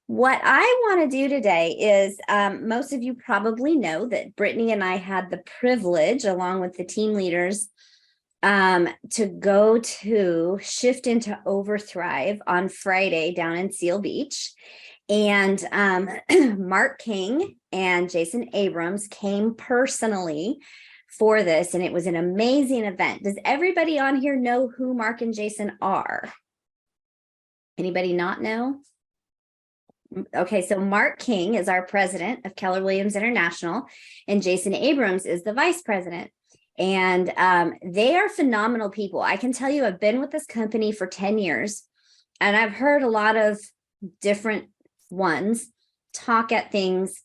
What I want to do today is most of you probably know that Brittany and I had the privilege, along with the team leaders, to go to Shift into Overthrive on Friday down in Seal Beach. And Mark King and Jason Abrams came personally for this, and it was an amazing event. Does everybody on here know who Mark and Jason are? Anybody not know? Okay, so Mark King is our president of Keller Williams International, and Jason Abrams is the vice president. And they are phenomenal people. I can tell you, I've been with this company for 10 years, and I've heard a lot of different ones talk at things.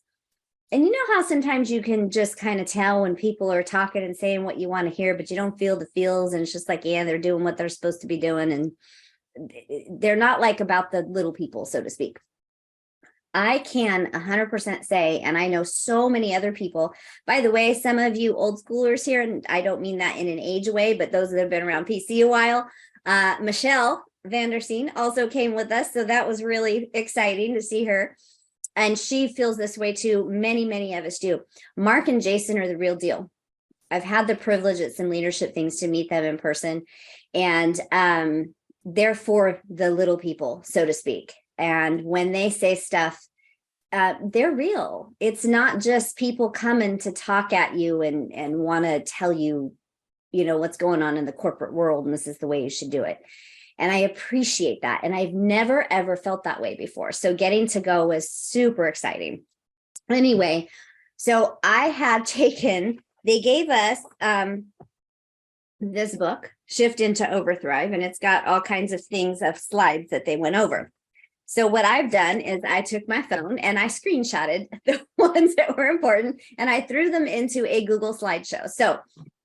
And you know how sometimes you can just kind of tell when people are talking and saying what you want to hear, but you don't feel the feels, and it's just like, yeah, they're doing what they're supposed to be doing. And they're not like about the little people, so to speak. I can 100% say, and I know so many other people, by the way, some of you old schoolers here, and I don't mean that in an age way, but those that have been around PC a while, Michelle Vandersteen also came with us. So that was really exciting to see her. And she feels this way too. Many, many of us do. Mark and Jason are the real deal. I've had the privilege at some leadership things to meet them in person, and they're for the little people, so to speak. And when they say stuff, they're real. It's not just people coming to talk at you and want to tell you, you know, what's going on in the corporate world, and this is the way you should do it. And I appreciate that. And I've never, ever felt that way before. So getting to go was super exciting. Anyway, so I had taken, they gave us this book, Shift into Overthrive, and it's got all kinds of things of slides that they went over. So what I've done is I took my phone and I screenshotted the ones that were important, and I threw them into a Google slideshow. So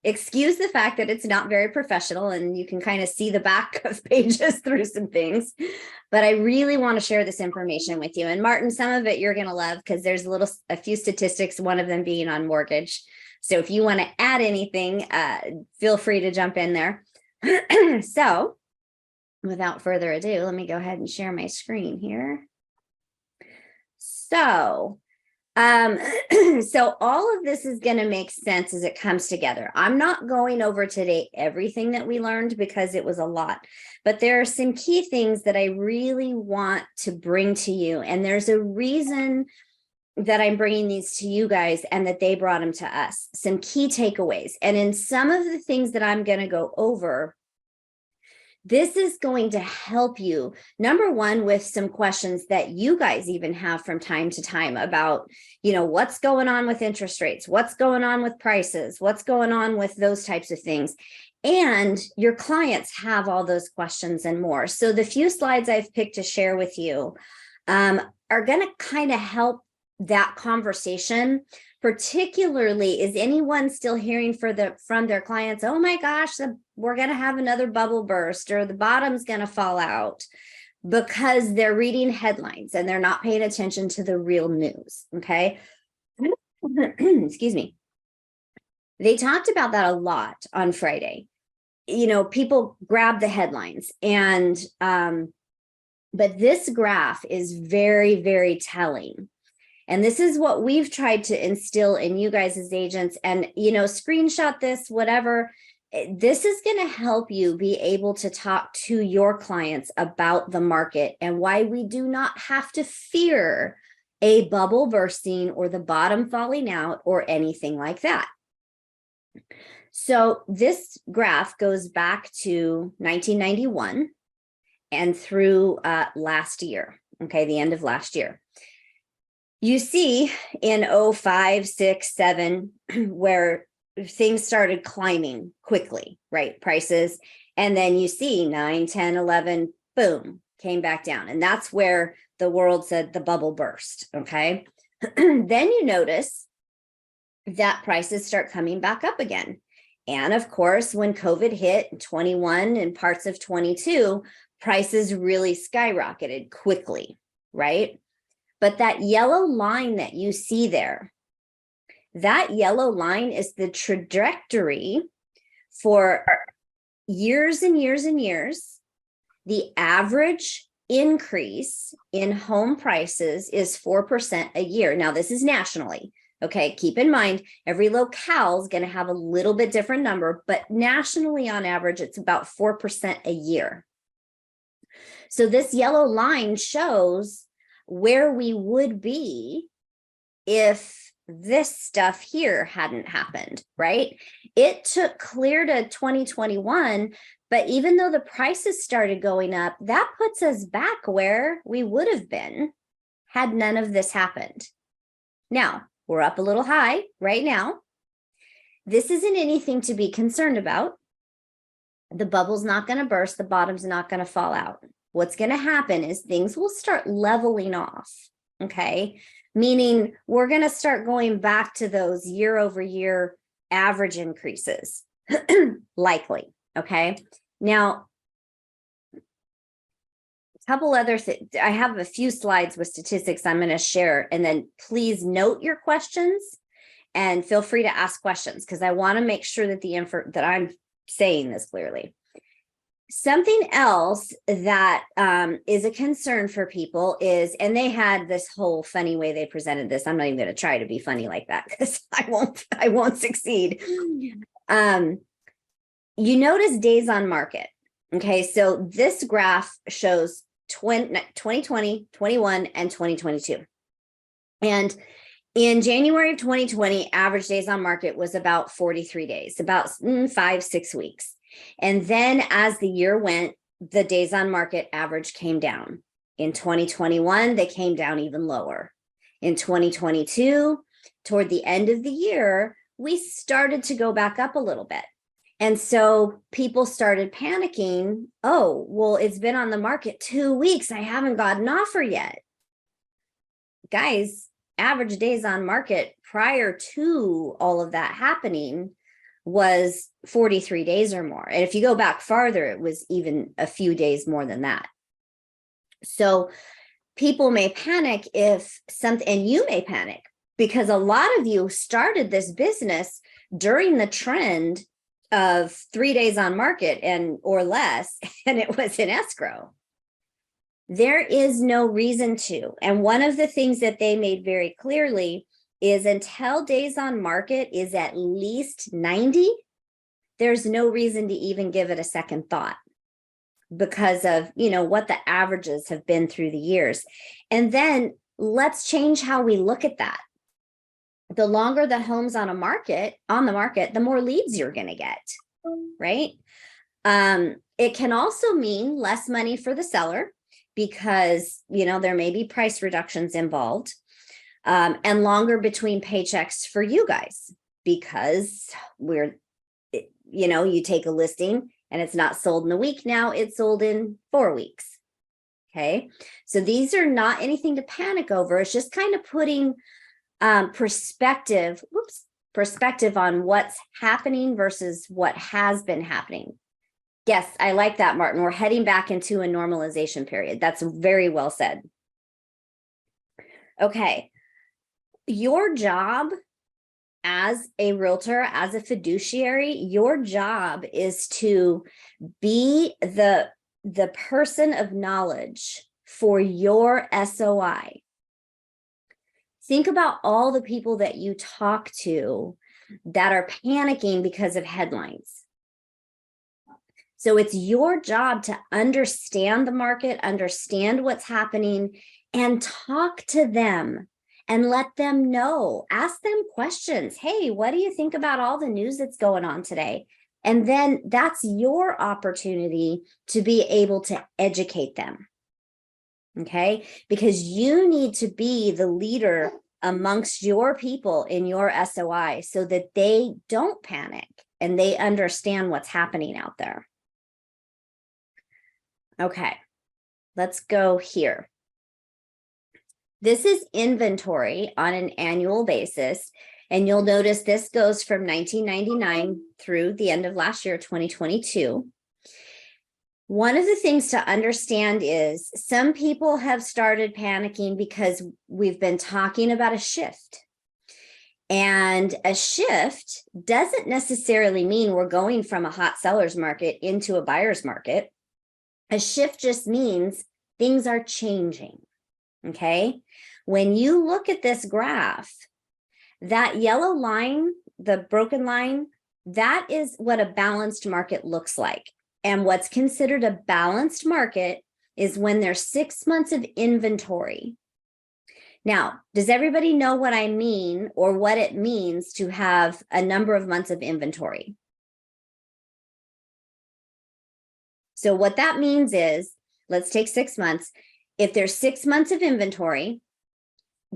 excuse the fact that it's not very professional and you can kind of see the back of pages through some things, but I really want to share this information with you. And Martin, some of it you're going to love because there's a few statistics, one of them being on mortgage. So if you want to add anything, feel free to jump in there. So without further ado, let me go ahead and share my screen here. So, so all of this is going to make sense as it comes together. I'm not going over today everything that we learned because it was a lot, but there are some key things that I really want to bring to you. And there's a reason that I'm bringing these to you guys and that they brought them to us. Some key takeaways. And in some of the things that I'm going to go over, this is going to help you, number one, with some questions that you guys even have from time to time about, you know, what's going on with interest rates, what's going on with prices, what's going on with those types of things. And your clients have all those questions and more. So the few slides I've picked to share with you are going to kind of help that conversation. Particularly, is anyone still hearing from their clients, oh my gosh, we're going to have another bubble burst or the bottom's going to fall out, because they're reading headlines and they're not paying attention to the real news. Okay. Excuse me. They talked about that a lot on Friday. You know, people grab the headlines, and but this graph is very, very telling. And this is what we've tried to instill in you guys as agents. And, you know, screenshot this, whatever. This is going to help you be able to talk to your clients about the market and why we do not have to fear a bubble bursting or the bottom falling out or anything like that. So this graph goes back to 1991 and through last year. Okay, the end of last year. You see in 05, 6, 7, where things started climbing quickly, right? Prices. And then you see 9, 10, 11, boom, came back down. And that's where the world said the bubble burst. Okay. Then you notice that prices start coming back up again. And of course, when COVID hit in 21 and parts of 22, prices really skyrocketed quickly, right? But that yellow line that you see there, that yellow line is the trajectory for years and years and years, the average increase in home prices is 4% a year. Now, this is nationally. Okay, keep in mind, every locale is going to have a little bit different number, but nationally on average, it's about 4% a year. So this yellow line shows where we would be if this stuff here hadn't happened, right? It took clear to 2021, but even though the prices started going up, that puts us back where we would have been had none of this happened. Now, we're up a little high right now. This isn't anything to be concerned about. The bubble's not going to burst. The bottom's not going to fall out. What's going to happen is things will start leveling off, okay? Meaning we're going to start going back to those year over year average increases, likely, okay? Now, couple other things. I have a few slides with statistics I'm going to share, and then please note your questions and feel free to ask questions because I want to make sure that that I'm saying this clearly. Something else that is a concern for people is, and they had this whole funny way they presented this. I'm not even going to try to be funny like that because I won't succeed. You notice days on market. Okay, so this graph shows 2020, 21, and 2022. And in January of 2020, average days on market was about 43 days, about 5-6 weeks. And then as the year went, the days on market average came down. In 2021, they came down even lower. In 2022, toward the end of the year, we started to go back up a little bit. And so people started panicking. Oh, well, it's been on the market 2 weeks. I haven't got an offer yet. Guys, average days on market prior to all of that happening was 43 days or more. And if you go back farther, it was even a few days more than that. So people may panic and you may panic because a lot of you started this business during the trend of 3 days on market or less, and it was in escrow. There is no reason to. And one of the things that they made very clearly is until days on market is at least 90, there's no reason to even give it a second thought because of, what the averages have been through the years. And then let's change how we look at that. The longer the home's on the market, the more leads you're going to get, right? It can also mean less money for the seller because, there may be price reductions involved, and longer between paychecks for you guys because you take a listing and it's not sold in a week. Now it's sold in 4 weeks. Okay. So these are not anything to panic over. It's just kind of putting perspective on what's happening versus what has been happening. Yes, I like that, Martin. We're heading back into a normalization period. That's very well said. Okay. Your job as a realtor, as a fiduciary, your job is to be the person of knowledge for your SOI. Think about all the people that you talk to that are panicking because of headlines. So it's your job to understand the market, understand what's happening, and talk to them and let them know. Ask them questions. Hey, what do you think about all the news that's going on today? And then that's your opportunity to be able to educate them. Okay, because you need to be the leader amongst your people in your SOI so that they don't panic and they understand what's happening out there. Okay, let's go here. This is inventory on an annual basis, and you'll notice this goes from 1999 through the end of last year, 2022. One of the things to understand is some people have started panicking because we've been talking about a shift. And a shift doesn't necessarily mean we're going from a hot seller's market into a buyer's market. A shift just means Things are changing, okay? When you look at this graph, that yellow line, the broken line, that is what a balanced market looks like. And what's considered a balanced market is when there's 6 months of inventory. Now, does everybody know what I mean or what it means to have a number of months of inventory? So what that means is, let's take 6 months. If there's 6 months of inventory,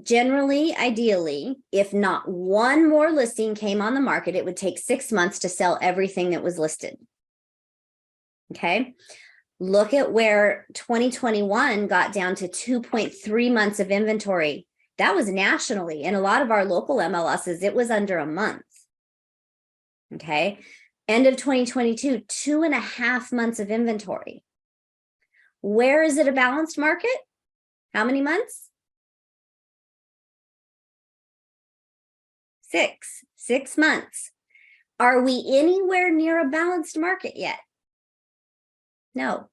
generally, ideally, if not one more listing came on the market, it would take 6 months to sell everything that was listed. Okay. Look at where 2021 got down to 2.3 months of inventory. That was nationally. In a lot of our local MLSs, it was under a month. Okay. End of 2022, 2.5 months of inventory. Where is it a balanced market? How many months? 6 months. Are we anywhere near a balanced market yet? No.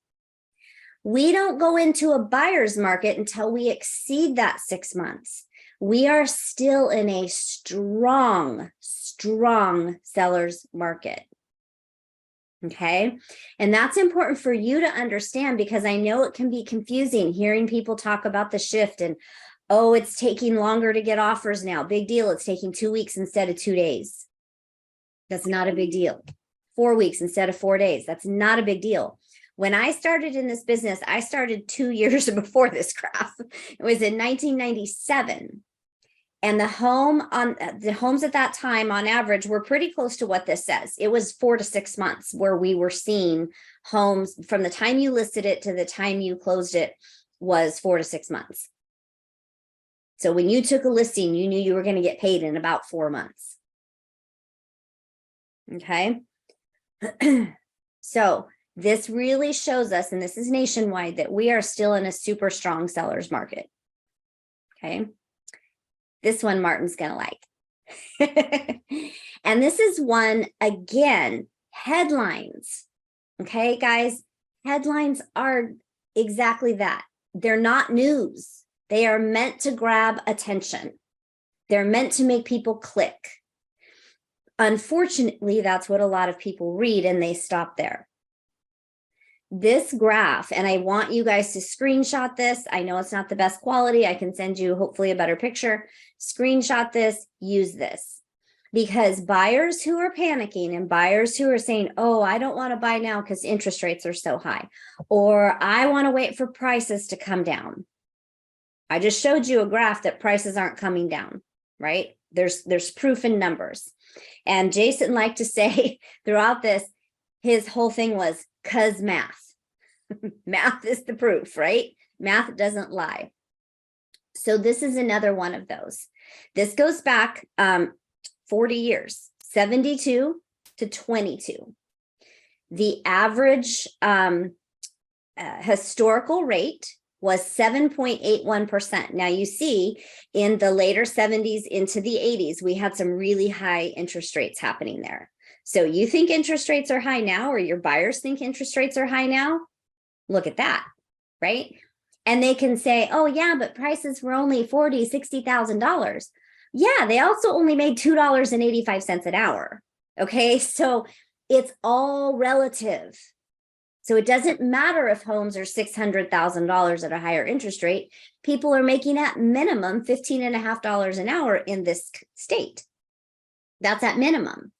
We don't go into a buyer's market until we exceed that 6 months. We are still in a strong seller's market. Okay. And that's important for you to understand, because I know it can be confusing hearing people talk about the shift and, oh, it's taking longer to get offers now. Big deal. It's taking 2 weeks instead of 2 days. That's not a big deal. 4 weeks instead of 4 days. That's not a big deal. When I started in this business, I started 2 years before this graph. It was in 1997. And the homes at that time on average were pretty close to what this says. It was 4 to 6 months where we were seeing homes from the time you listed it to the time you closed it was 4 to 6 months. So when you took a listing, you knew you were going to get paid in about 4 months. Okay. So this really shows us, and this is nationwide, that we are still in a super strong seller's market. Okay. This one Martin's going to like. And this is one, again, headlines. Okay, guys, headlines are exactly that. They're not news. They are meant to grab attention. They're meant to make people click. Unfortunately, that's what a lot of people read, and they stop there. This graph, and I want you guys to screenshot this. I know it's not the best quality. I can send you hopefully a better picture. Screenshot this, use this. Because buyers who are panicking and buyers who are saying, oh, I don't want to buy now because interest rates are so high, or I want to wait for prices to come down. I just showed you a graph that prices aren't coming down, right? There's proof in numbers. And Jason liked to say throughout this, his whole thing was, cause math. Math is the proof, right? Math doesn't lie. So this is another one of those. This goes back 40 years, 72 to 22. The average historical rate was 7.81%. Now you see in the later 70s into the 80s, we had some really high interest rates happening there. So you think interest rates are high now, or your buyers think interest rates are high now? Look at that, right? And they can say, oh yeah, but prices were only $40,000, $60,000. Yeah, they also only made $2.85 an hour. Okay, so it's all relative. So it doesn't matter if homes are $600,000 at a higher interest rate. People are making at minimum $15.50 an hour in this state. That's at minimum.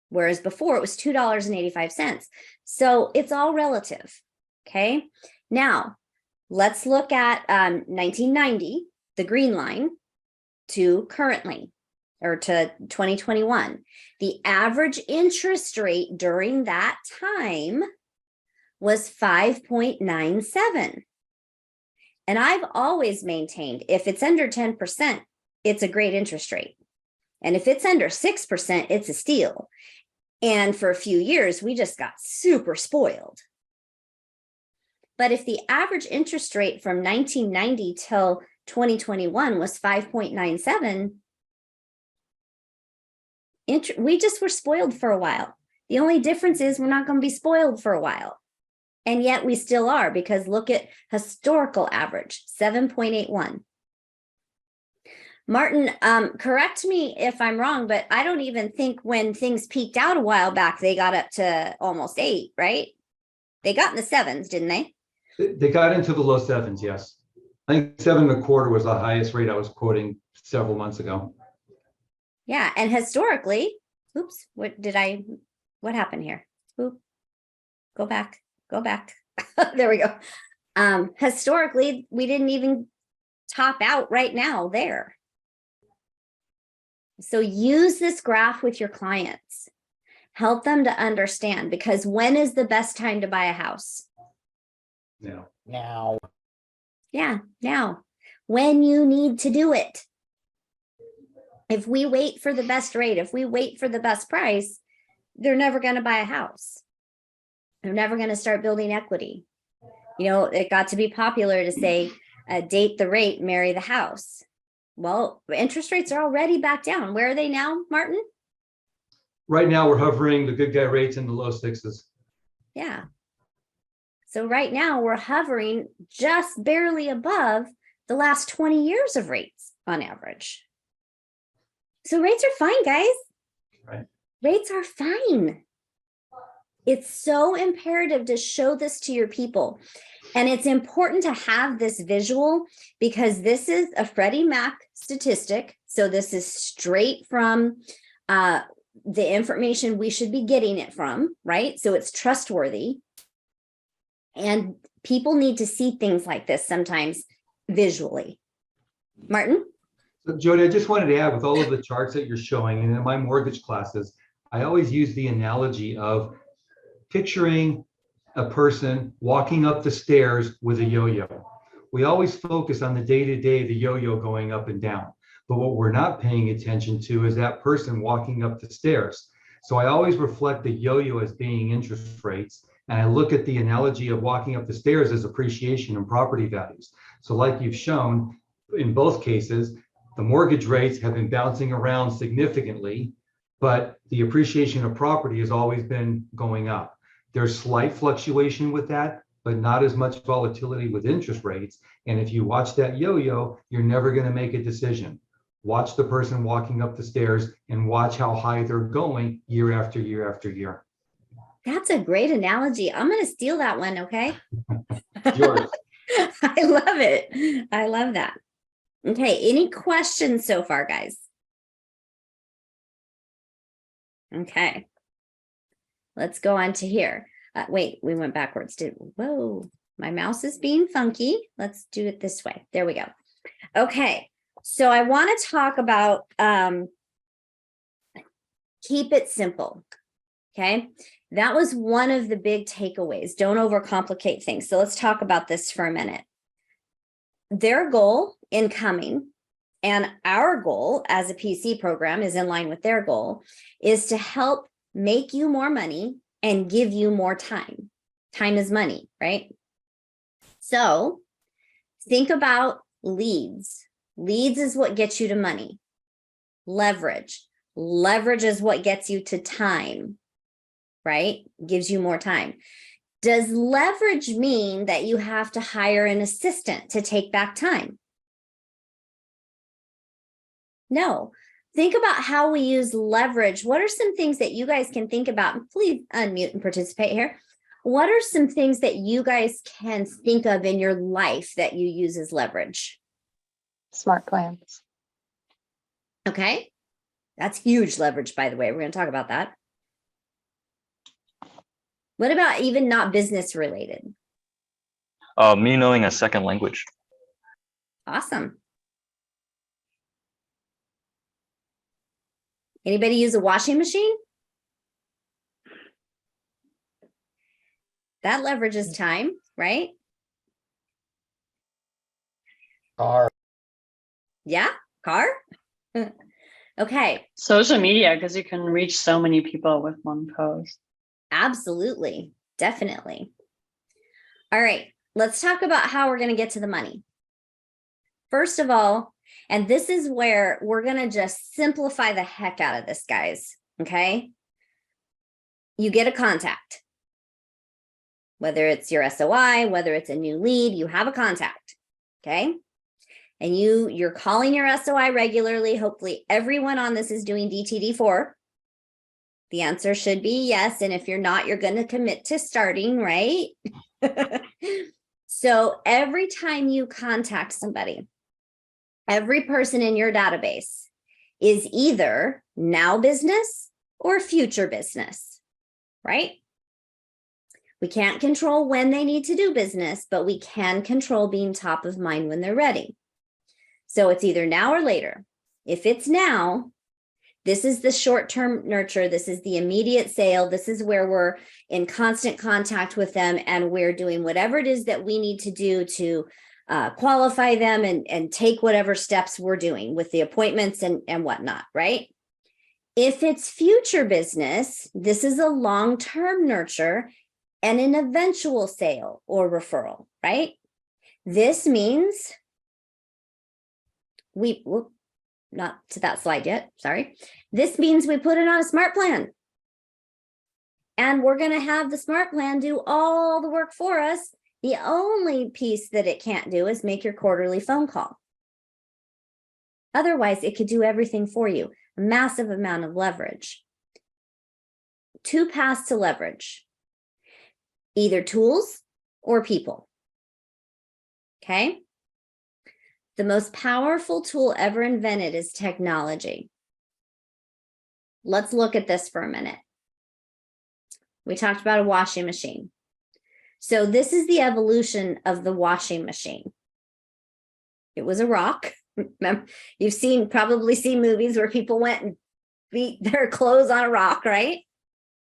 Whereas before it was $2.85. So it's all relative. Okay. Now let's look at 1990, the green line, to currently, or to 2021. The average interest rate during that time was 5.97. And I've always maintained if it's under 10%, it's a great interest rate. And if it's under 6%, it's a steal. And for a few years, we just got super spoiled. But if the average interest rate from 1990 till 2021 was 5.97, we just were spoiled for a while. The only difference is we're not going to be spoiled for a while. And yet we still are, because look at historical average, 7.81. Martin, correct me if I'm wrong, but I don't even think when things peaked out a while back, they got up to almost 8, right? They got in the 7s, didn't they? They got into the low 7s, yes. I think 7.25 was the highest rate I was quoting several months ago. Yeah, and historically, oops, what happened here? Oop, go back. There we go. Historically, we didn't even top out right now there. So use this graph with your clients. Help them to understand, because when is the best time to buy a house? Now. Yeah, now. When you need to do it. If we wait for the best rate, if we wait for the best price, they're never going to buy a house. They're never going to start building equity. You know, it got to be popular to say, date the rate, marry the house. Well, interest rates are already back down. Where are they now, Martin? Right now, we're hovering the good guy rates in the low 6s. Yeah. So right now we're hovering just barely above the last 20 years of rates on average. So rates are fine, guys. Right. Rates are fine. It's so imperative to show this to your people. And it's important to have this visual, because this is a Freddie Mac statistic. So this is straight from the information we should be getting it from, right? So it's trustworthy. And people need to see things like this sometimes visually. Martin? So Jodi, I just wanted to add, with all of the charts that you're showing, and in my mortgage classes, I always use the analogy of picturing a person walking up the stairs with a yo-yo. We always focus on the day-to-day, the yo-yo going up and down. But what we're not paying attention to is that person walking up the stairs. So I always reflect the yo-yo as being interest rates. And I look at the analogy of walking up the stairs as appreciation and property values. So like you've shown, in both cases, the mortgage rates have been bouncing around significantly, but the appreciation of property has always been going up. There's slight fluctuation with that, but not as much volatility with interest rates. And if you watch that yo-yo, you're never going to make a decision. Watch the person walking up the stairs and watch how high they're going year after year after year. That's a great analogy. I'm going to steal that one, okay? Yours. I love it. I love that. Okay, any questions so far, guys? Okay. Let's go on to here. Wait, we went backwards. Whoa, my mouse is being funky. Let's do it this way. There we go. Okay, so I want to talk about keep it simple. Okay, that was one of the big takeaways. Don't overcomplicate things. So let's talk about this for a minute. Their goal in coming, and our goal as a PC program is in line with their goal, is to help make you more money and give you more time. Time is money, right? So think about leads. Leads is what gets you to money. Leverage. Leverage is what gets you to time, right? Gives you more time. Does leverage mean that you have to hire an assistant to take back time? No. Think about how we use leverage. What are some things that you guys can think about? Please unmute and participate here. What are some things that you guys can think of in your life that you use as leverage? Smart plans. Okay. That's huge leverage, by the way. We're going to talk about that. What about even not business related? Me knowing a second language. Awesome. Anybody use a washing machine? That leverages time, right? Car. Yeah, car. Okay, Social media, because you can reach so many people with one post. absolutely, definitely. All right, let's talk about how we're going to get to the money. First of all, and this is where we're going to just simplify the heck out of this, guys, okay? You get a contact. whether it's your SOI, whether it's a new lead, you have a contact, okay? And you're calling your SOI regularly. Hopefully everyone on this is doing DTD4. The answer should be yes. And if you're not, you're going to commit to starting, right? So every time you contact somebody, every person in your database is either now business or future business, right? We can't control when they need to do business, but we can control being top of mind when they're ready. So it's either now or later. If it's now, this is the short-term nurture. This is the immediate sale. This is where we're in constant contact with them and we're doing whatever it is that we need to do to qualify them and take whatever steps we're doing with the appointments and whatnot, right? If it's future business, this is a long-term nurture and an eventual sale or referral, right? This means not to that slide yet, sorry. This means we put it on a smart plan. And we're going to have the smart plan do all the work for us. The only piece that it can't do is make your quarterly phone call. Otherwise, it could do everything for you. A massive amount of leverage. 2 paths to leverage. Either tools or people. Okay? The most powerful tool ever invented is technology. Let's look at this for a minute. We talked about a washing machine. So this is the evolution of the washing machine. It was a rock. Remember, you've probably seen movies where people went and beat their clothes on a rock, right?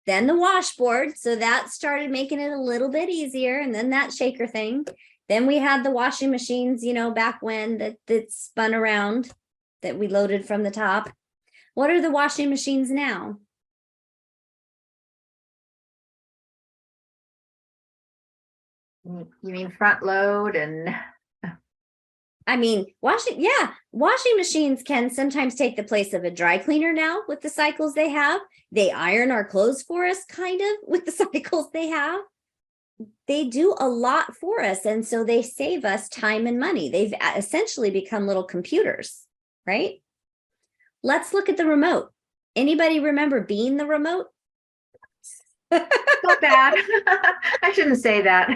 Then the washboard. So that started making it a little bit easier. And then that shaker thing. Then we had the washing machines, back when that spun around that we loaded from the top. What are the washing machines now? You mean front load and washing machines can sometimes take the place of a dry cleaner now with the cycles they have. They iron our clothes for us kind of with the cycles they have. They do a lot for us. And so they save us time and money. They've essentially become little computers, right? Let's look at the remote. Anybody remember being the remote? so bad. I shouldn't say that.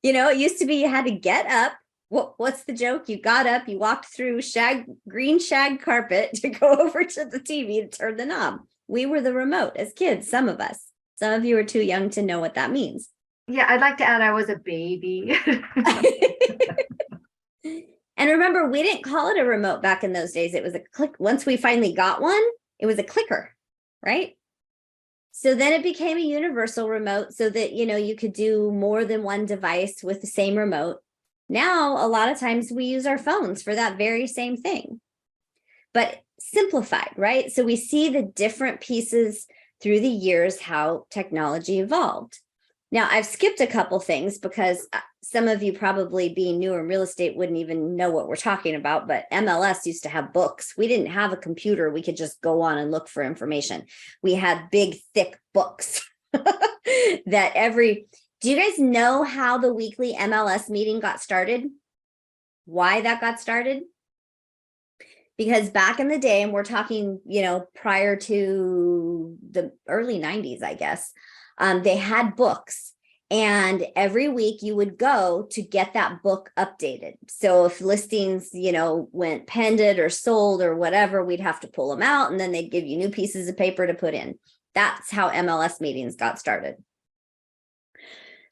It used to be you had to get up. What's the joke? You got up, you walked through green shag carpet to go over to the TV to turn the knob. We were the remote as kids, some of us. Some of you are too young to know what that means. Yeah, I'd like to add I was a baby. And remember, we didn't call it a remote back in those days. It was a click. Once we finally got one, it was a clicker, right? So then it became a universal remote so that, you could do more than one device with the same remote. Now, a lot of times we use our phones for that very same thing, but simplified, right? So we see the different pieces through the years, how technology evolved. Now, I've skipped a couple things because some of you probably being new in real estate wouldn't even know what we're talking about, but MLS used to have books. We didn't have a computer. We could just go on and look for information. We had big, thick books do you guys know how the weekly MLS meeting got started? Why that got started? Because back in the day, and we're talking, prior to the early 90s, I guess, they had books. And every week you would go to get that book updated. So if listings, went pended or sold or whatever, we'd have to pull them out and then they'd give you new pieces of paper to put in. That's how MLS meetings got started.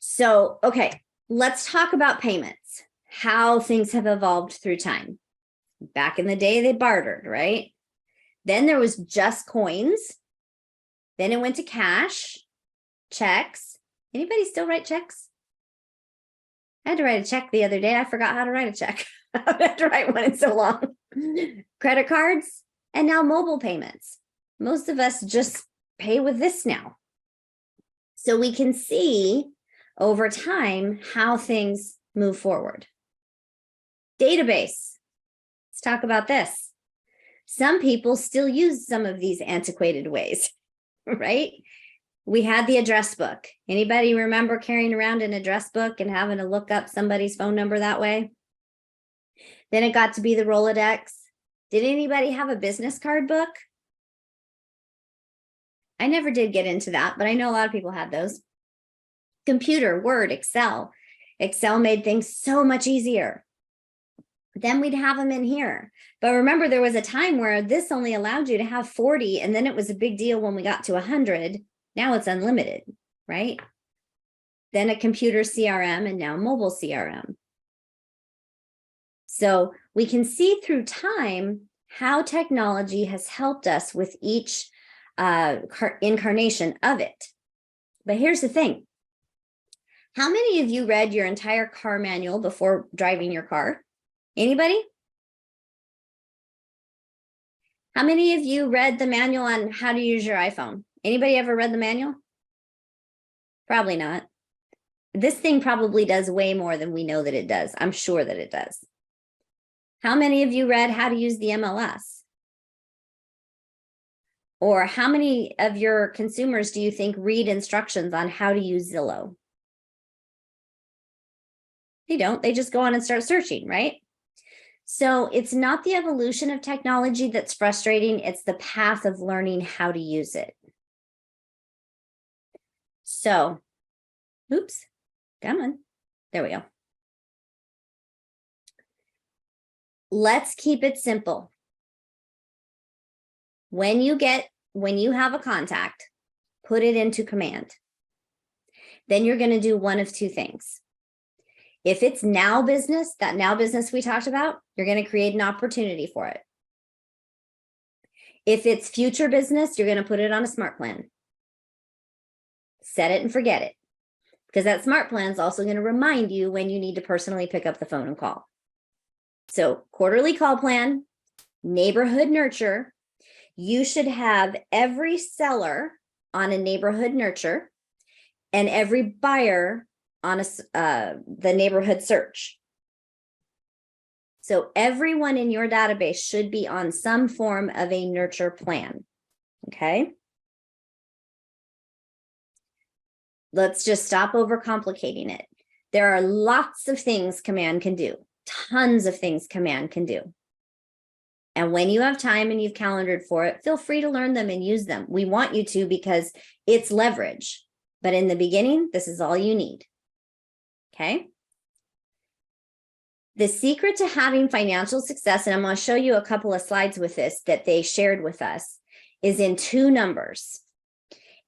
So, okay, let's talk about payments, how things have evolved through time. Back in the day, they bartered, right? Then there was just coins. Then it went to cash, checks. Anybody still write checks? I had to write a check the other day. I forgot how to write a check. I had to write one in so long. Credit cards and now mobile payments. Most of us just pay with this now. So we can see over time how things move forward. Database. Let's talk about this. Some people still use some of these antiquated ways, right? We had the address book. Anybody remember carrying around an address book and having to look up somebody's phone number that way? Then it got to be the Rolodex. Did anybody have a business card book? I never did get into that, but I know a lot of people had those. Computer, Word, Excel. Excel made things so much easier. Then we'd have them in here. But remember, there was a time where this only allowed you to have 40, and then it was a big deal when we got to 100. Now it's unlimited, right? Then a computer CRM, and now mobile CRM. So we can see through time how technology has helped us with each incarnation of it. But here's the thing. How many of you read your entire car manual before driving your car? Anybody? How many of you read the manual on how to use your iPhone? Anybody ever read the manual? Probably not. This thing probably does way more than we know that it does. I'm sure that it does. How many of you read how to use the MLS? Or how many of your consumers do you think read instructions on how to use Zillow? They don't. They just go on and start searching, right? So it's not the evolution of technology that's frustrating. It's the path of learning how to use it. So, oops, come on. There we go. Let's keep it simple. When you have a contact, put it into command. Then you're going to do one of two things. If it's now business, that now business we talked about, you're going to create an opportunity for it. If it's future business, you're going to put it on a smart plan. Set it and forget it. Because that smart plan is also going to remind you when you need to personally pick up the phone and call. So quarterly call plan, neighborhood nurture. You should have every seller on a neighborhood nurture and every buyer on the neighborhood search. So everyone in your database should be on some form of a nurture plan. Okay. Let's just stop overcomplicating it. There are lots of things command can do, tons of things command can do. And when you have time and you've calendared for it, feel free to learn them and use them. We want you to because it's leverage. But in the beginning, this is all you need. Okay. The secret to having financial success, and I'm going to show you a couple of slides with this that they shared with us, is in two numbers.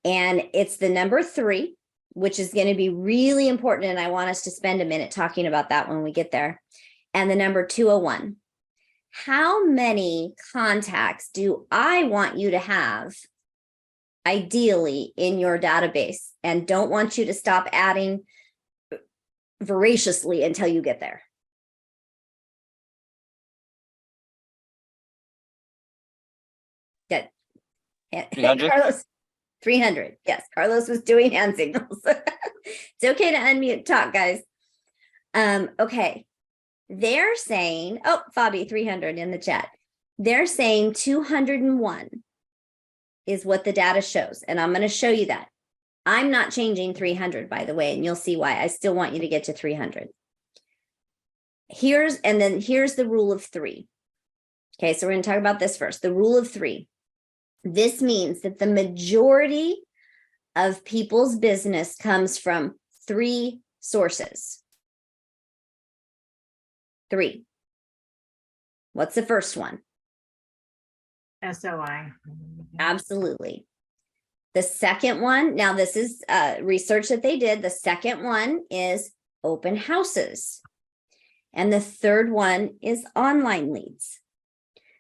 And it's the number 3, which is going to be really important. And I want us to spend a minute talking about that when we get there. And the number 201. How many contacts do I want you to have ideally in your database? And don't want you to stop adding voraciously until you get there. Good. 300? Carlos, 300. Yes, Carlos was doing hand signals. It's okay to unmute talk, guys. Okay. They're saying, oh, Fabi, 300 in the chat. They're saying 201 is what the data shows. And I'm going to show you that. I'm not changing 300, by the way, and you'll see why. I still want you to get to 300. Here's the rule of 3. Okay, so we're going to talk about this first. The rule of 3. This means that the majority of people's business comes from 3 sources. 3. What's the first one? SOI. Absolutely. The second one, now this is research that they did. The second one is open houses. And the third one is online leads.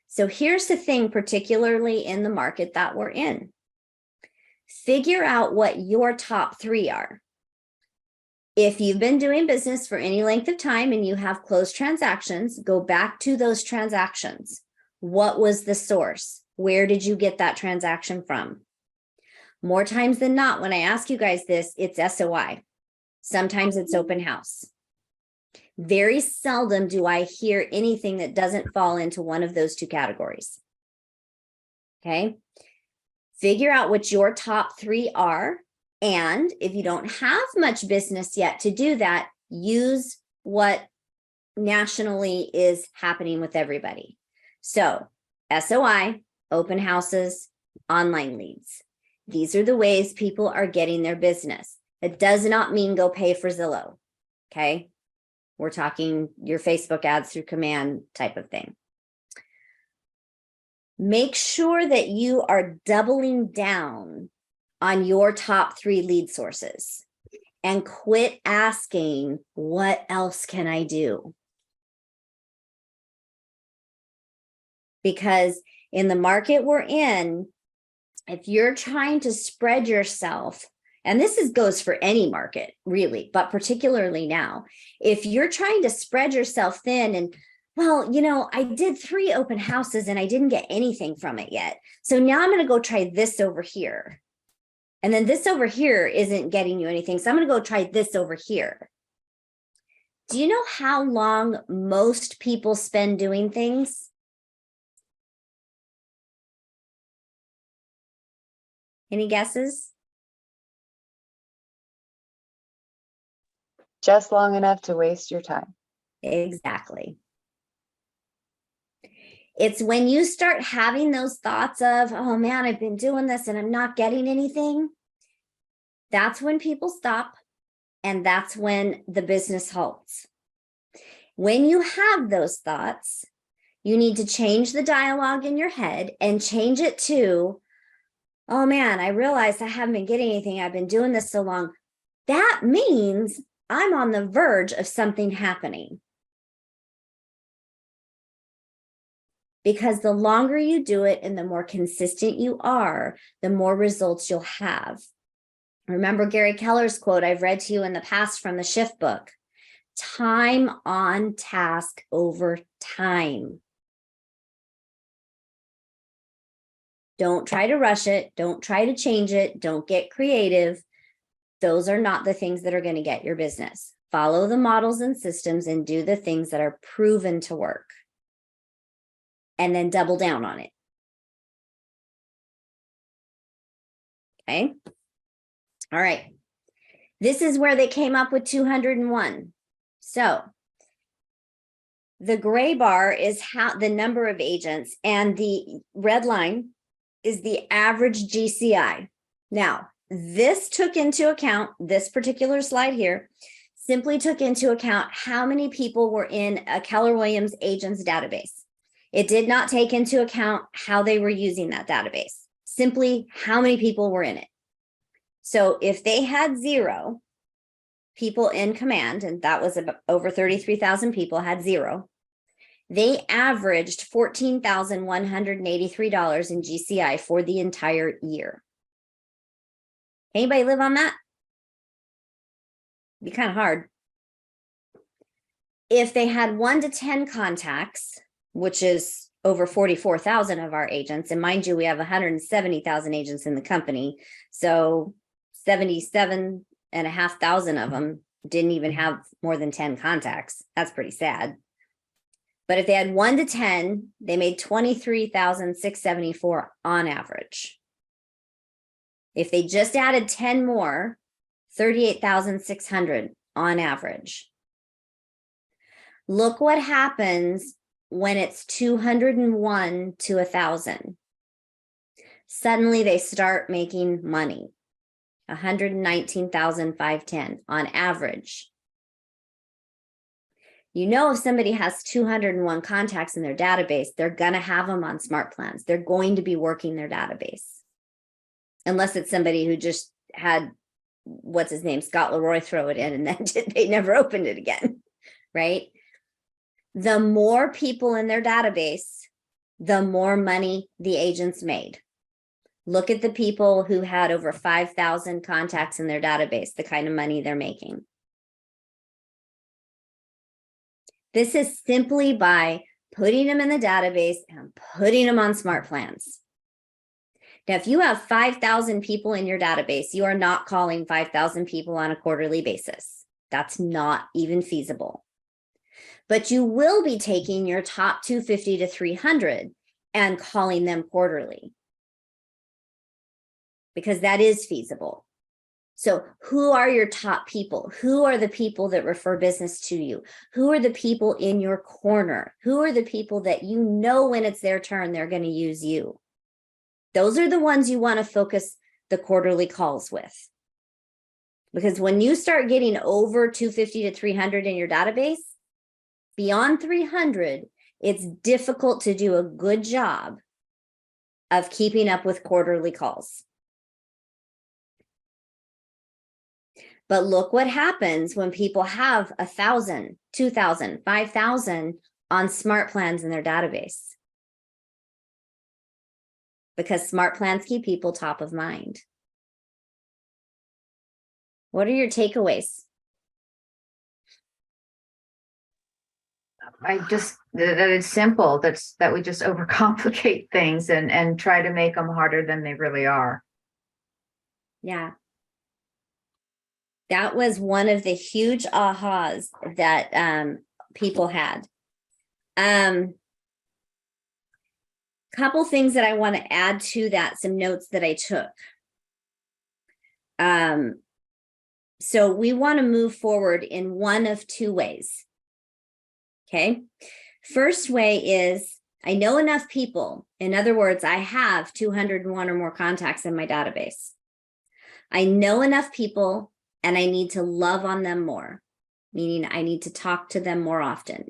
So here's the thing, particularly in the market that we're in. Figure out what your top 3 are. If you've been doing business for any length of time and you have closed transactions, go back to those transactions. What was the source? Where did you get that transaction from? More times than not, when I ask you guys this, it's SOI. Sometimes it's open house. Very seldom do I hear anything that doesn't fall into one of those 2 categories. Okay. Figure out what your top 3 are And if you don't have much business yet to do that, use what nationally is happening with everybody. So SOI, open houses, online leads. These are the ways people are getting their business. It does not mean go pay for Zillow. Okay. We're talking your Facebook ads through command type of thing. Make sure that you are doubling down on your top 3 lead sources and quit asking, what else can I do? Because in the market we're in, if you're trying to spread yourself, and goes for any market really, but particularly now, if you're trying to spread yourself thin and, well, I did 3 open houses and I didn't get anything from it yet. So now I'm going to go try this over here. And then this over here isn't getting you anything. So I'm going to go try this over here. Do you know how long most people spend doing things? Any guesses? Just long enough to waste your time. Exactly. It's when you start having those thoughts of, oh man, I've been doing this and I'm not getting anything. That's when people stop, and that's when the business halts. When you have those thoughts, you need to change the dialogue in your head and change it to, oh man, I realized I haven't been getting anything. I've been doing this so long. That means I'm on the verge of something happening. Because the longer you do it and the more consistent you are, the more results you'll have. Remember Gary Keller's quote I've read to you in the past from the Shift book: time on task over time. Don't try to rush it. Don't try to change it. Don't get creative. Those are not the things that are going to get your business. Follow the models and systems and do the things that are proven to work. And then double down on it. Okay. All right. This is where they came up with 201. So the gray bar is the number of agents, and the red line is the average GCI. Now, this took into account, this particular slide here, simply took into account how many people were in a Keller Williams agent's database. It did not take into account how they were using that database, simply how many people were in it. So if they had 0 people in command, and that was about over 33,000 people had 0, they averaged $14,183 in GCI for the entire year. Anybody live on that? It'd be kind of hard. If they had 1 to 10 contacts, which is over 44,000 of our agents, and mind you, we have 170,000 agents in the company, so 77,500 of them didn't even have more than 10 contacts. That's pretty sad. But if they had 1 to 10, they made 23,674 on average. If they just added 10 more, 38,600 on average. Look what happens when it's 201 to 1,000. Suddenly they start making money. 119,510 on average. You know, if somebody has 201 contacts in their database, they're going to have them on smart plans. They're going to be working their database. Unless it's somebody who just had, what's his name, Scott Leroy throw it in and then they never opened it again, right? The more people in their database, the more money the agents made. Look at the people who had over 5,000 contacts in their database, the kind of money they're making. This is simply by putting them in the database and putting them on smart plans. Now, if you have 5,000 people in your database, you are not calling 5,000 people on a quarterly basis. That's not even feasible. But you will be taking your top 250 to 300 and calling them quarterly, because that is feasible. So who are your top people? Who are the people that refer business to you? Who are the people in your corner? Who are the people that you know when it's their turn, they're going to use you? Those are the ones you want to focus the quarterly calls with. Because when you start getting over 250 to 300 in your database, beyond 300, it's difficult to do a good job of keeping up with quarterly calls. But look what happens when people have 1,000, 2,000, 5,000 on smart plans in their database. Because smart plans keep people top of mind. What are your takeaways? That it's simple. That we just overcomplicate things and try to make them harder than they really are. Yeah. That was one of the huge ahas that people had. Couple things that I want to add to that, some notes that I took. So we want to move forward in one of two ways. Okay. First way is I know enough people. In other words, I have 201 or more contacts in my database. I know enough people and I need to love on them more, meaning I need to talk to them more often.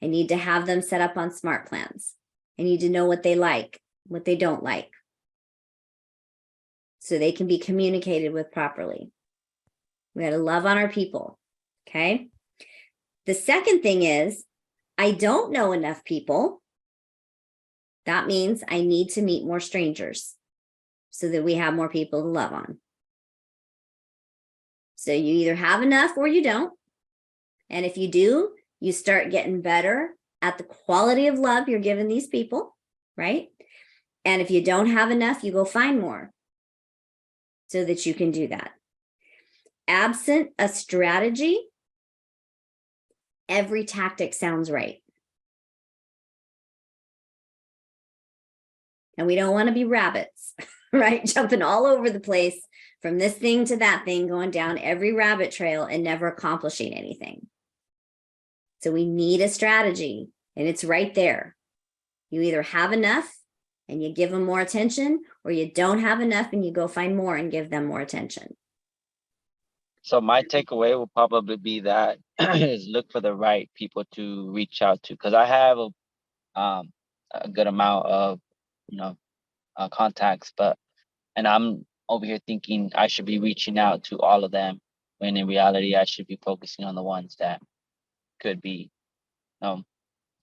I need to have them set up on smart plans. I need to know what they like, what they don't like, so they can be communicated with properly. We got to love on our people. Okay. The second thing is, I don't know enough people. That means I need to meet more strangers so that we have more people to love on. So you either have enough or you don't. And if you do, you start getting better at the quality of love you're giving these people, right? And if you don't have enough, you go find more so that you can do that. Absent a strategy, every tactic sounds right. And we don't want to be rabbits, right? Jumping all over the place from this thing to that thing, going down every rabbit trail and never accomplishing anything. So we need a strategy, and it's right there. You either have enough and you give them more attention, or you don't have enough and you go find more and give them more attention. So my takeaway will probably be that is look for the right people to reach out to, because I have a good amount of contacts, and I'm over here thinking I should be reaching out to all of them, when in reality I should be focusing on the ones that could be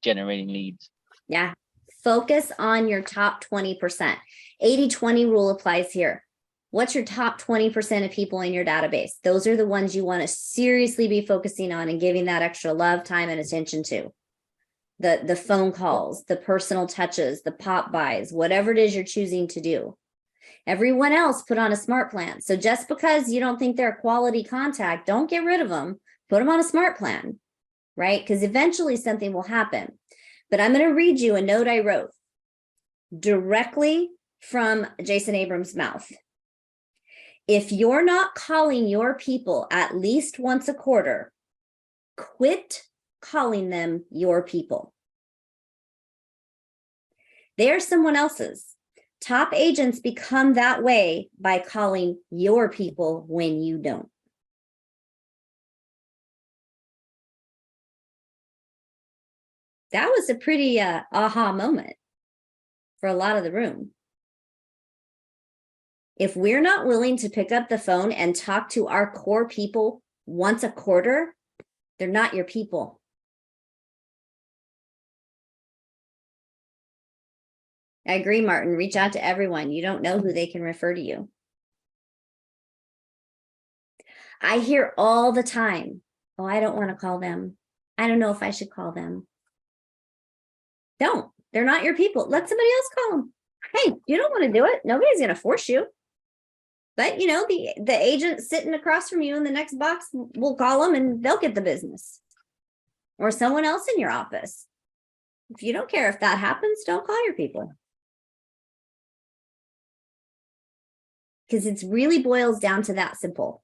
generating leads. Yeah. Focus on your top 20%. 80-20 rule applies here. What's your top 20% of people in your database? Those are the ones you want to seriously be focusing on and giving that extra love, time, and attention to. The phone calls, the personal touches, the pop buys, whatever it is you're choosing to do. Everyone else put on a smart plan. So just because you don't think they're a quality contact, don't get rid of them. Put them on a smart plan, right? Because eventually something will happen. But I'm going to read you a note I wrote directly from Jason Abrams' mouth. If you're not calling your people at least once a quarter, quit calling them your people. They're someone else's. Top agents become that way by calling your people when you don't. That was a pretty aha moment for a lot of the room. If we're not willing to pick up the phone and talk to our core people once a quarter, they're not your people. I agree, Martin. Reach out to everyone. You don't know who they can refer to you. I hear all the time, oh, I don't want to call them. I don't know if I should call them. Don't. They're not your people. Let somebody else call them. Hey, you don't want to do it. Nobody's going to force you. But, you know, the agent sitting across from you in the next box will call them and they'll get the business. Or someone else in your office. If you don't care if that happens, don't call your people. Because it really boils down to that simple.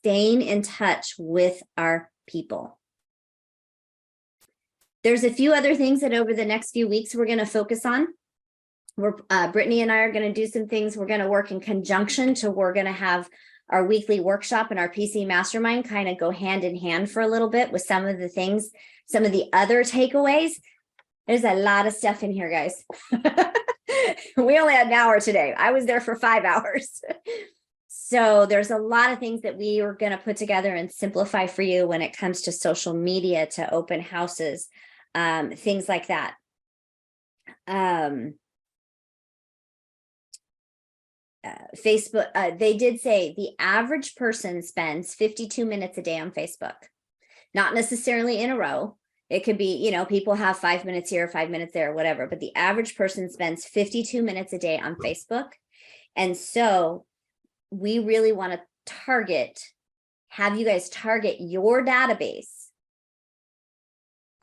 staying in touch with our people. There's a few other things that over the next few weeks we're going to focus on. Brittany and I are going to do some things. We're going to work in conjunction to, we're going to have our weekly workshop and our PC mastermind kind of go hand in hand for a little bit with some of the things, some of the other takeaways. There's a lot of stuff in here, guys. We only had an hour today. I was there for 5 hours. So there's a lot of things that we are going to put together and simplify for you when it comes to social media, to open houses, things like that. Facebook, they did say the average person spends 52 minutes a day on Facebook, not necessarily in a row. It could be, you know, people have 5 minutes here, 5 minutes there, whatever, but the average person spends 52 minutes a day on Facebook. And so we really want to have you guys target your database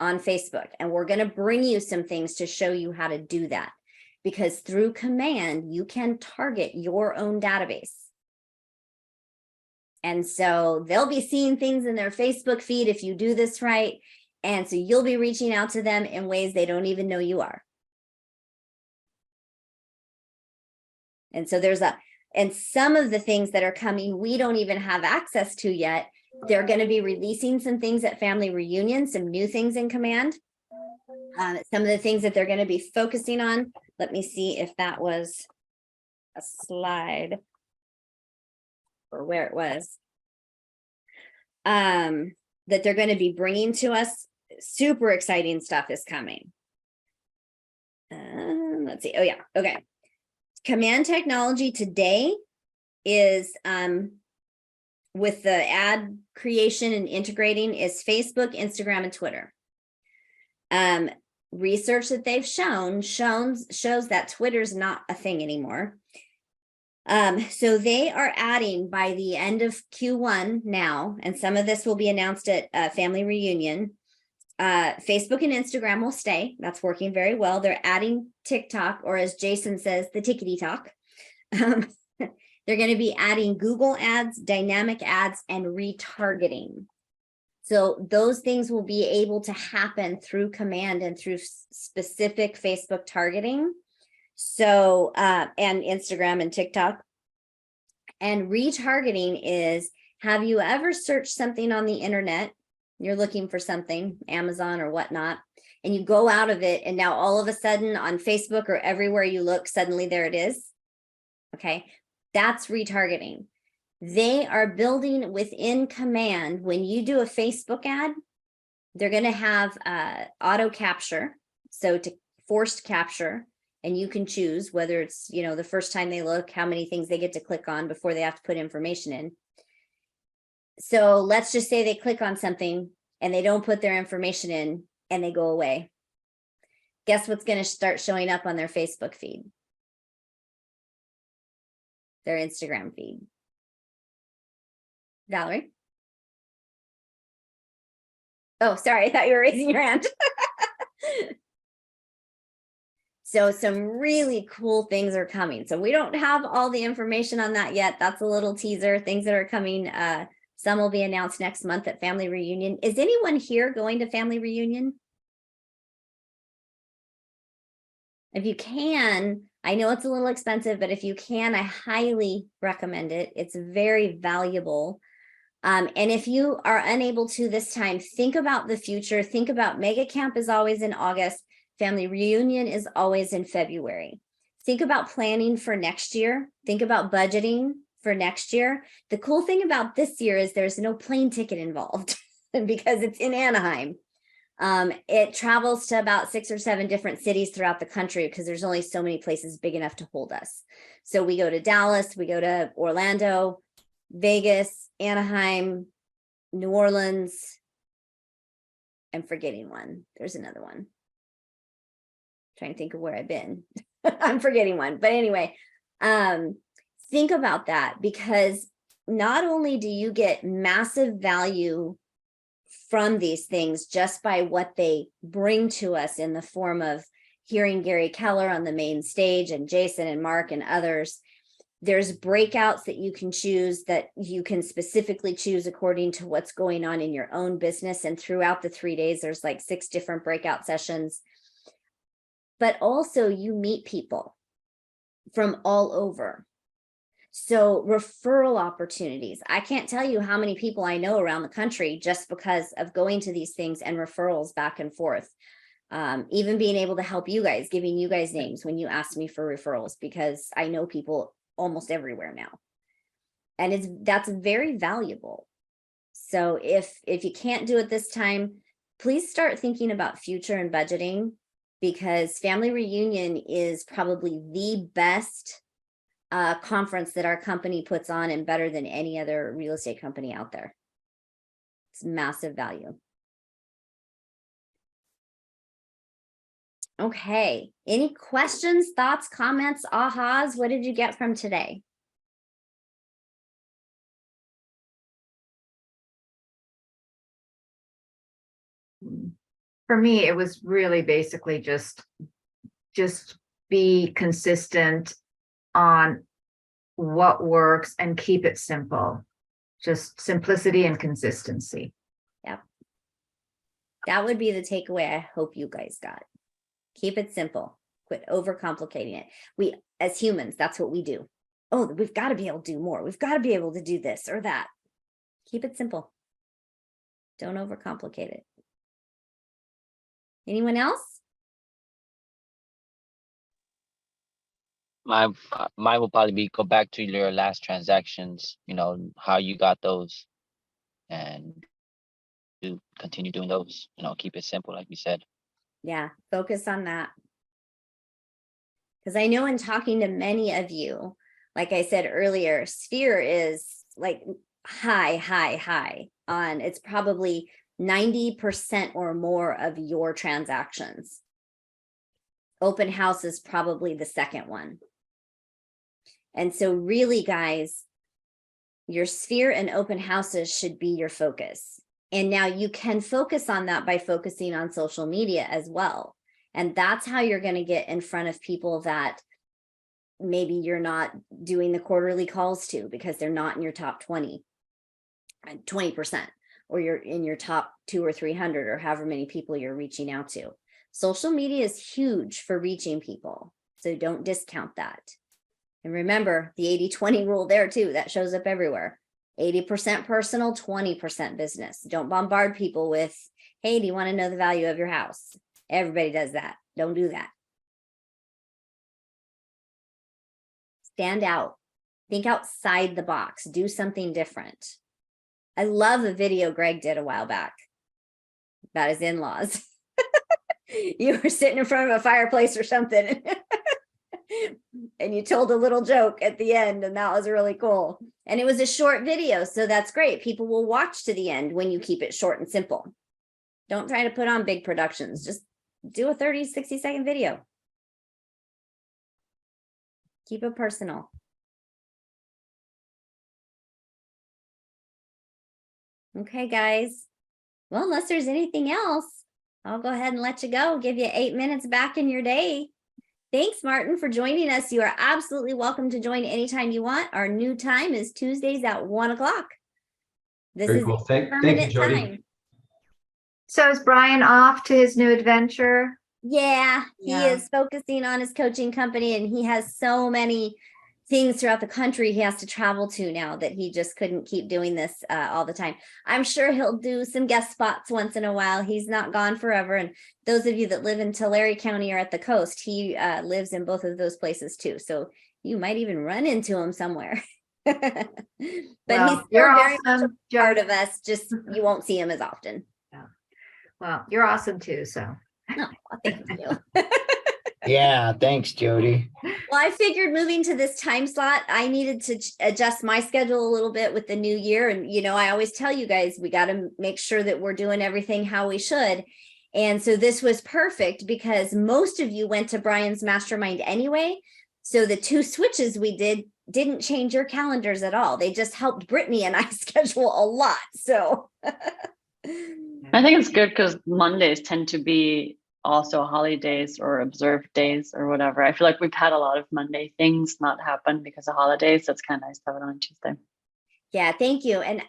on Facebook. And we're going to bring you some things to show you how to do that, because through command, you can target your own database. And so they'll be seeing things in their Facebook feed if you do this right. And so you'll be reaching out to them in ways they don't even know you are. And so and some of the things that are coming, we don't even have access to yet. They're going to be releasing some things at Family Reunion, some new things in command. Some of the things that they're going to be focusing on. Let me see if that was a slide or where it was. That they're going to be bringing to us. Super exciting stuff is coming. Let's see. Oh yeah. Okay. Command technology today is with the ad creation and integrating is Facebook, Instagram, and Twitter. Research that they've shows that Twitter's not a thing anymore. So they are adding by the end of Q1 now, and some of this will be announced at Family Reunion. Facebook and Instagram will stay. That's working very well. They're adding TikTok, or as Jason says, the tickety talk. They're going to be adding Google ads, dynamic ads, and retargeting. So those things will be able to happen through command and through specific Facebook targeting. So, and Instagram and TikTok. And retargeting is, have you ever searched something on the internet? You're looking for something, Amazon or whatnot, and you go out of it, and now all of a sudden on Facebook or everywhere you look, suddenly there it is. Okay, that's retargeting. They are building within command. When you do a Facebook ad, they're going to have auto capture, so to forced capture, and you can choose whether it's, you know, the first time they look, how many things they get to click on before they have to put information in. So let's just say they click on something and they don't put their information in and they go away. Guess what's going to start showing up on their Facebook feed? Their Instagram feed. Valerie? Oh, sorry. I thought you were raising your hand. So some really cool things are coming. So we don't have all the information on that yet. That's a little teaser, things that are coming. Some will be announced next month at Family Reunion. Is anyone here going to Family Reunion? If you can, I know it's a little expensive, but if you can, I highly recommend it. It's very valuable. And if you are unable to this time, think about the future. Think about Mega Camp is always in August. Family Reunion is always in February. Think about planning for next year. Think about budgeting for next year. The cool thing about this year is there's no plane ticket involved because it's in Anaheim. It travels to about 6 or 7 different cities throughout the country because there's only so many places big enough to hold us. So we go to Dallas, we go to Orlando, Vegas, Anaheim, New Orleans. I'm forgetting one. There's another one. Trying to think of where I've been. I'm forgetting one. But anyway, think about that, because not only do you get massive value from these things just by what they bring to us in the form of hearing Gary Keller on the main stage and Jason and Mark and others, There's breakouts that you can choose, that you can specifically choose according to what's going on in your own business. And throughout the 3 days, there's like 6 different breakout sessions. But also you meet people from all over. So referral opportunities. I can't tell you how many people I know around the country just because of going to these things and referrals back and forth. Even being able to help you guys, giving you guys names when you ask me for referrals, because I know people almost everywhere now. And that's very valuable. So if you can't do it this time, please start thinking about future and budgeting, because family reunion is probably the best conference that our company puts on, and better than any other real estate company out there. It's massive value. Okay, any questions, thoughts, comments, ahas? What did you get from today? For me, it was really basically just be consistent on what works and keep it simple. Just simplicity and consistency. Yep. That would be the takeaway I hope you guys got. Keep it simple. Quit overcomplicating it. We, as humans, that's what we do. Oh, we've got to be able to do more. We've got to be able to do this or that. Keep it simple. Don't overcomplicate it. Anyone else? Mine will probably be go back to your last transactions, how you got those, and continue doing those, keep it simple, like you said. Yeah, focus on that. Because I know in talking to many of you, like I said earlier, sphere is like high on, it's probably 90% or more of your transactions. Open house is probably the second one. And so really, guys, your sphere and open houses should be your focus. And now you can focus on that by focusing on social media as well. And that's how you're going to get in front of people that maybe you're not doing the quarterly calls to, because they're not in your top 20%, or you're in your top 200 or 300, or however many people you're reaching out to. Social media is huge for reaching people, so don't discount that. And remember the 80-20 rule there too, that shows up everywhere. 80% personal, 20% business. Don't bombard people with, hey, do you want to know the value of your house? Everybody does that. Don't do that. Stand out. Think outside the box. Do something different. I love a video Greg did a while back about his in-laws. You were sitting in front of a fireplace or something. And you told a little joke at the end, and that was really cool. And it was a short video, so that's great. People will watch to the end when you keep it short and simple. Don't try to put on big productions. Just do a 30, 60-second video. Keep it personal. Okay, guys. Well, unless there's anything else, I'll go ahead and let you go. Give you 8 minutes back in your day. Thanks, Martin, for joining us. You are absolutely welcome to join anytime you want. Our new time is Tuesdays at 1 o'clock. This Very is cool. Thank you, permanent Jodi. time. So is Brian off to his new adventure? Yeah, he Yeah. is focusing on his coaching company, and he has so many things throughout the country he has to travel to now that he just couldn't keep doing this all the time. I'm sure he'll do some guest spots once in a while. He's not gone forever. And those of you that live in Tulare County or at the coast, he lives in both of those places too. So you might even run into him somewhere. But Well, he's still you're very much awesome, a part Jodi. of us. Just you won't see him as often. Well, you're awesome too, so. No, thank you. Yeah, thanks, Jodi. Well, I figured moving to this time slot, I needed to adjust my schedule a little bit with the new year. And, I always tell you guys, we got to make sure that we're doing everything how we should. And so this was perfect because most of you went to Brian's mastermind anyway. So the 2 switches we didn't change your calendars at all. They just helped Brittany and I schedule a lot. So I think it's good because Mondays tend to be also holidays or observed days or whatever. I feel like we've had a lot of Monday things not happen because of holidays. So it's kind of nice to have it on Tuesday. Yeah, thank you. And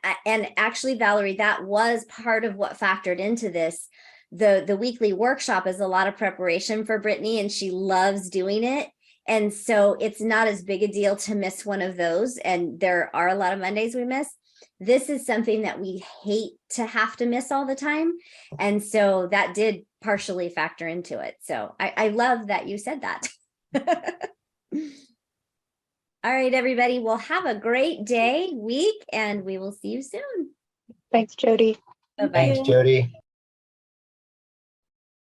actually, Valerie, that was part of what factored into this. The weekly workshop is a lot of preparation for Brittany, and she loves doing it. And so it's not as big a deal to miss one of those. And there are a lot of Mondays we miss. This is something that we hate to have to miss all the time. And so that did partially factor into it. So I love that you said that. All right, everybody. Well, have a great day, week, and we will see you soon. Thanks, Jodi. Bye-bye. Thanks, Jody.